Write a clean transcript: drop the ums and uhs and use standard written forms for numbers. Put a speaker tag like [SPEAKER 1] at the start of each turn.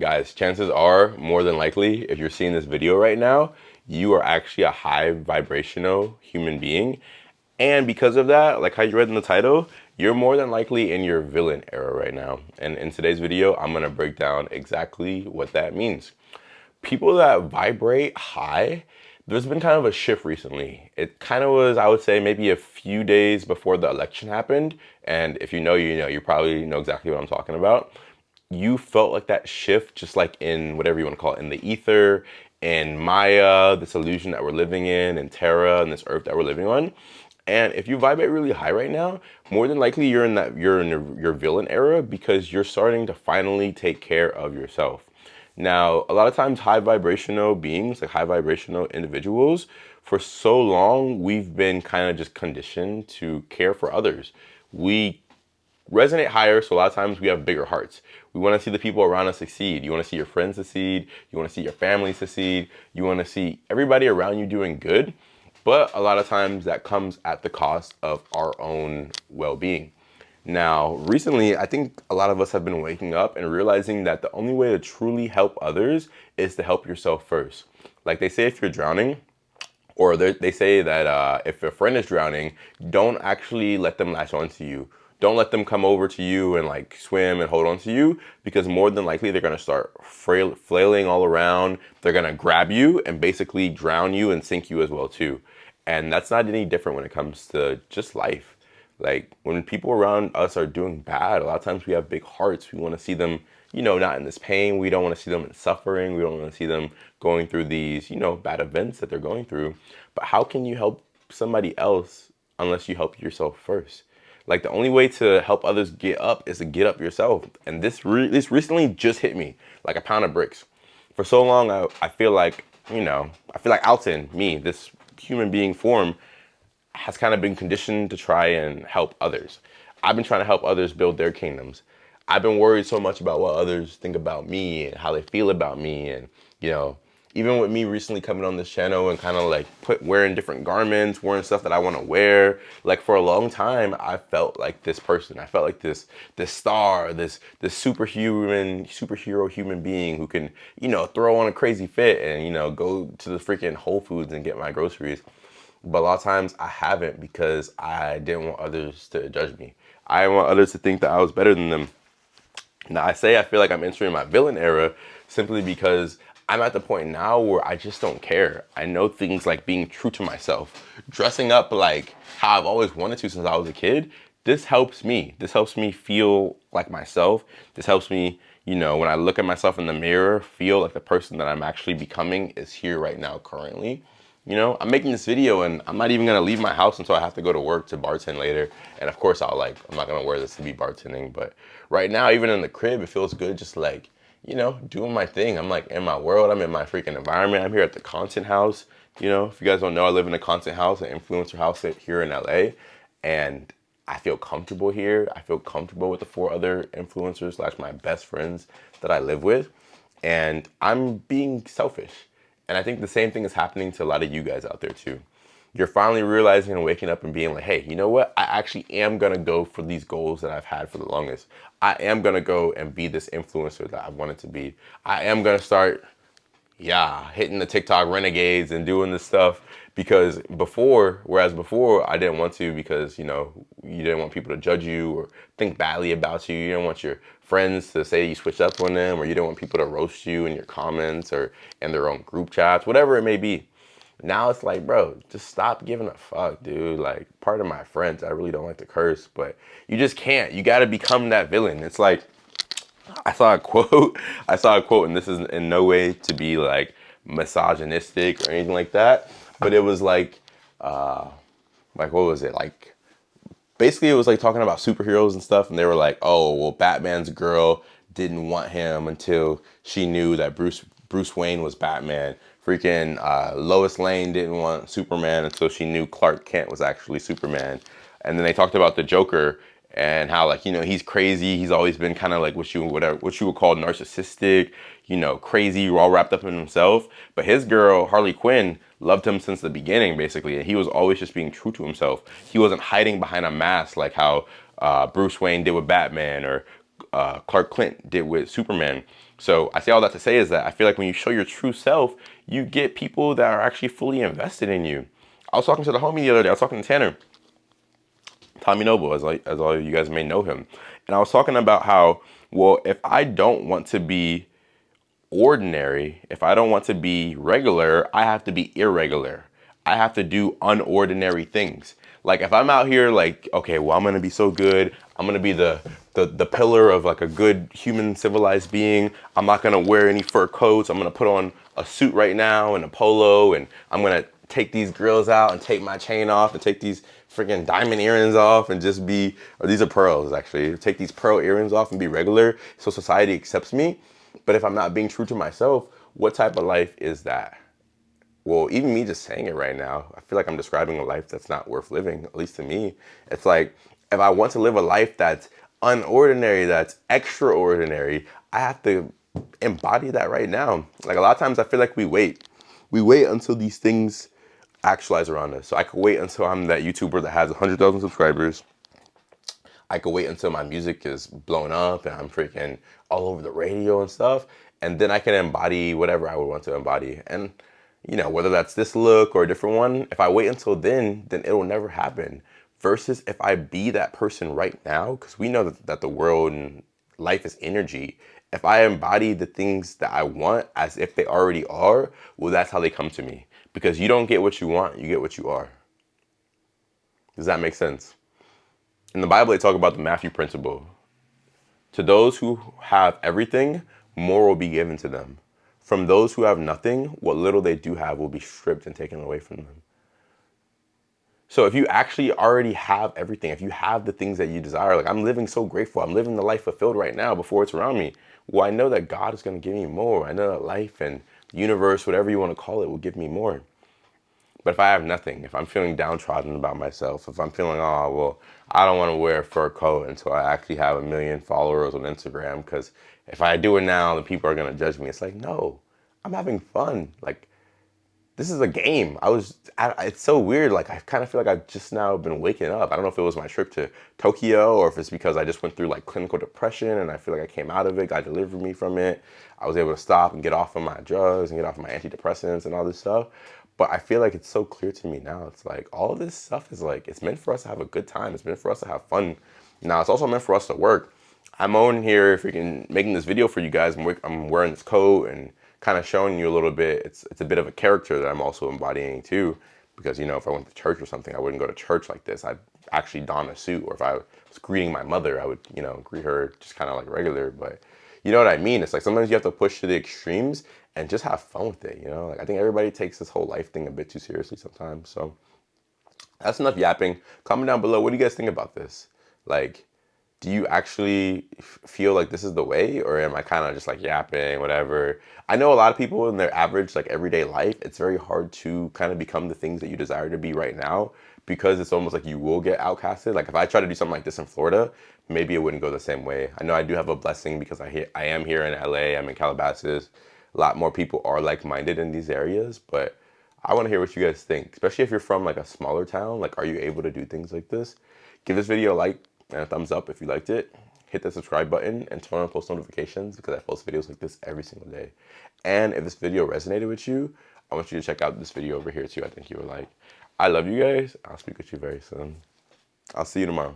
[SPEAKER 1] Guys, chances are, more than likely, if you're seeing this video right now, you are actually a high vibrational human being. And because of that, like how you read in the title, you're more than likely in your villain era right now. And in today's video, I'm gonna break down exactly what that means. People that vibrate high, there's been kind of a shift recently. It kind of was, I would say, maybe a few days before the election happened. And if you know, you know, you probably know exactly what I'm talking about. You felt like that shift, just like in whatever you want to call it, in the ether, in Maya, this illusion that we're living in Terra, and this earth that we're living on. And if you vibrate really high right now, more than likely your villain era because you're starting to finally take care of yourself. Now, a lot of times high vibrational beings, like high vibrational individuals, for so long we've been kind of just conditioned to care for others. We resonate higher, so a lot of times we have bigger hearts. We want to see the people around us succeed. You want to see your friends succeed. You want to see your family succeed. You want to see everybody around you doing good. But a lot of times that comes at the cost of our own well-being. Now, recently, I think a lot of us have been waking up and realizing that the only way to truly help others is to help yourself first. Like they say, if you're drowning, or they say that if a friend is drowning, don't actually let them latch onto you. Don't let them come over to you and like swim and hold on to you, because more than likely they're gonna start flailing all around. They're gonna grab you and basically drown you and sink you as well too. And that's not any different when it comes to just life. Like when people around us are doing bad, a lot of times we have big hearts. We want to see them, you know, not in this pain. We don't want to see them in suffering. We don't want to see them going through these, you know, bad events that they're going through. But how can you help somebody else unless you help yourself first? Like the only way to help others get up is to get up yourself. And this recently just hit me like a pound of bricks. For so long, I feel like, you know, I feel like Alton, me, this human being form, has kind of been conditioned to try and help others. I've been trying to help others build their kingdoms. I've been worried so much about what others think about me and how they feel about me. And, you know, even with me recently coming on this channel and kind of like wearing different garments, wearing stuff that I want to wear, like for a long time, I felt like this person. I felt like this star, this superhero human being who can, you know, throw on a crazy fit and, you know, go to the freaking Whole Foods and get my groceries. But a lot of times I haven't because I didn't want others to judge me. I didn't want others to think that I was better than them. Now I say I feel like I'm entering my villain era simply because I'm at the point now where I just don't care. I know things like being true to myself, dressing up like how I've always wanted to since I was a kid. This helps me. This helps me feel like myself. This helps me, you know, when I look at myself in the mirror, feel like the person that I'm actually becoming is here right now currently. You know, I'm making this video and I'm not even gonna leave my house until I have to go to work to bartend later. And of course I'm not gonna wear this to be bartending, but right now, even in the crib, it feels good just like, you know, doing my thing. I'm like in my world, I'm in my freaking environment. I'm here at the content house. You know, if you guys don't know, I live in a content house, an influencer house here in LA. And I feel comfortable here. I feel comfortable with the 4 other influencers slash my best friends that I live with. And I'm being selfish. And I think the same thing is happening to a lot of you guys out there too. You're finally realizing and waking up and being like, hey, you know what? I actually am going to go for these goals that I've had for the longest. I am going to go and be this influencer that I wanted to be. I am going to start, yeah, hitting the TikTok renegades and doing this stuff because whereas before I didn't want to because, you know, you didn't want people to judge you or think badly about you. You didn't want your friends to say you switched up on them, or you didn't want people to roast you in your comments or in their own group chats, whatever it may be. Now it's like, bro, just stop giving a fuck, dude. Like, part of my friends, I really don't like to curse, but you just can't. You got to become that villain. It's like, I saw a quote. I saw a quote, and this is in no way to be like misogynistic or anything like that, but it was like what was it? Like basically it was like talking about superheroes and stuff, and they were like, oh, well, Batman's girl didn't want him until she knew that Bruce Wayne was Batman. Freaking Lois Lane didn't want Superman until she knew Clark Kent was actually Superman. And then they talked about the Joker and how, like, you know, he's crazy. He's always been kind of like what you would call narcissistic, you know, crazy, all wrapped up in himself. But his girl, Harley Quinn, loved him since the beginning, basically. And he was always just being true to himself. He wasn't hiding behind a mask like how Bruce Wayne did with Batman or Clark Kent did with Superman. So I say all that to say is that I feel like when you show your true self, you get people that are actually fully invested in you. I was talking to the homie the other day. I was talking to Tanner, Tommy Noble, as all of you guys may know him, and I was talking about how, well, if I don't want to be ordinary, if I don't want to be regular, I have to be irregular. I have to do unordinary things. Like if I'm out here like, okay, well, I'm gonna be so good. I'm gonna be the pillar of like a good human civilized being. I'm not gonna wear any fur coats. I'm gonna put on a suit right now and a polo, and I'm gonna take these grills out and take my chain off and take these freaking diamond earrings off and just be, or these are pearls actually, take these pearl earrings off and be regular so society accepts me. But if I'm not being true to myself, what type of life is that? Well, even me just saying it right now, I feel like I'm describing a life that's not worth living, at least to me. It's like, if I want to live a life that's unordinary, that's extraordinary, I have to embody that right now. Like a lot of times I feel like we wait. We wait until these things actualize around us. So I could wait until I'm that YouTuber that has 100,000 subscribers. I could wait until my music is blown up and I'm freaking all over the radio and stuff. And then I can embody whatever I would want to embody. And, you know, whether that's this look or a different one, if I wait until then it will never happen. Versus if I be that person right now, because we know that the world and life is energy. If I embody the things that I want as if they already are, well, that's how they come to me. Because you don't get what you want, you get what you are. Does that make sense? In the Bible, they talk about the Matthew principle. To those who have everything, more will be given to them. From those who have nothing, what little they do have will be stripped and taken away from them. So if you actually already have everything, if you have the things that you desire, like I'm living so grateful, I'm living the life fulfilled right now before it's around me. Well, I know that God is going to give me more. I know that life and the universe, whatever you want to call it, will give me more. But if I have nothing, if I'm feeling downtrodden about myself, if I'm feeling, oh, well, I don't want to wear a fur coat until I actually have 1 million followers on Instagram, because if I do it now, then people are going to judge me. It's like, no, I'm having fun. Like, this is a game. It's so weird. Like, I kind of feel like I've just now been waking up. I don't know if it was my trip to Tokyo or if it's because I just went through like clinical depression and I feel like I came out of it, God delivered me from it. I was able to stop and get off of my drugs and get off of my antidepressants and all this stuff. But I feel like it's so clear to me now. It's like all of this stuff is like, it's meant for us to have a good time. It's meant for us to have fun. Now, it's also meant for us to work. I'm on here freaking making this video for you guys. I'm wearing this coat and kind of showing you a little bit. It's a bit of a character that I'm also embodying too. Because, you know, if I went to church or something, I wouldn't go to church like this. I'd actually don a suit. Or if I was greeting my mother, I would, you know, greet her just kind of like regular. But you know what I mean? It's like sometimes you have to push to the extremes and just have fun with it, you know? Like I think everybody takes this whole life thing a bit too seriously sometimes. So that's enough yapping. Comment down below. What do you guys think about this? Like, do you actually feel like this is the way, or am I kind of just like yapping, whatever? I know a lot of people in their average, like everyday life, it's very hard to kind of become the things that you desire to be right now because it's almost like you will get outcasted. Like if I try to do something like this in Florida, maybe it wouldn't go the same way. I know I do have a blessing because I am here in LA, I'm in Calabasas. A lot more people are like-minded in these areas, but I want to hear what you guys think, especially if you're from like a smaller town. Like, are you able to do things like this? Give this video a like and a thumbs up if you liked it. Hit the subscribe button and turn on post notifications because I post videos like this every single day. And if this video resonated with you, I want you to check out this video over here too. I think you would like. I love you guys. I'll speak with you very soon. I'll see you tomorrow.